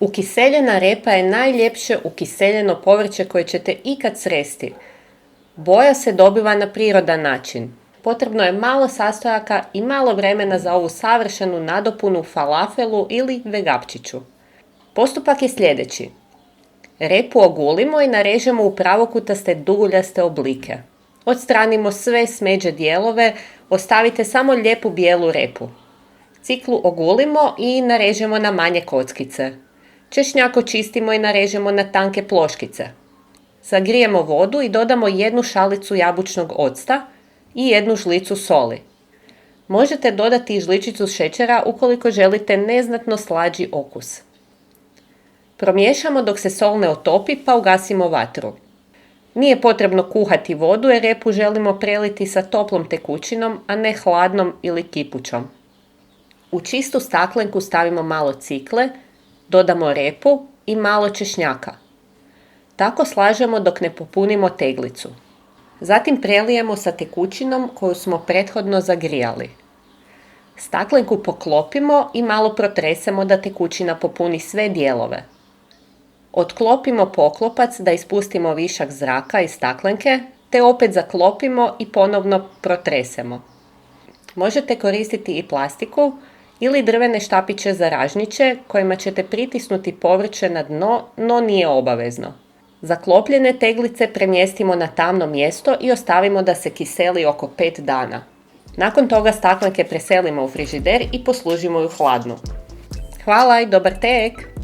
Ukiseljena repa je najljepše ukiseljeno povrće koje ćete ikad sresti. Boja se dobiva na prirodan način. Potrebno je malo sastojaka i malo vremena za ovu savršenu nadopunu falafelu ili vegapčiću. Postupak je sljedeći. Repu ogulimo i narežemo u pravokutaste duguljaste oblike. Odstranimo sve smeđe dijelove, ostavite samo lijepu bijelu repu. Ciklu ogulimo i narežemo na manje kockice. Češnjak očistimo i narežemo na tanke ploškice. Zagrijemo vodu i dodamo 1 šalicu jabučnog octa i 1 žlicu soli. Možete dodati i žličicu šećera ukoliko želite neznatno slađi okus. Promiješamo dok se sol ne otopi pa ugasimo vatru. Nije potrebno kuhati vodu jer repu želimo preliti sa toplom tekućinom, a ne hladnom ili kipućom. U čistu staklenku stavimo malo cikle, dodamo repu i malo češnjaka. Tako slažemo dok ne popunimo teglicu. Zatim prelijemo sa tekućinom koju smo prethodno zagrijali. Staklenku poklopimo i malo protresemo da tekućina popuni sve dijelove. Otklopimo poklopac da ispustimo višak zraka iz staklenke, te opet zaklopimo i ponovno protresemo. Možete koristiti i plastiku ili drvene štapiće za ražnjiće kojima ćete pritisnuti povrće na dno, no nije obavezno. Zaklopljene teglice premjestimo na tamno mjesto i ostavimo da se kiseli oko 5 dana. Nakon toga staklenke preselimo u frižider i poslužimo ju hladnu. Hvala i dobar tek!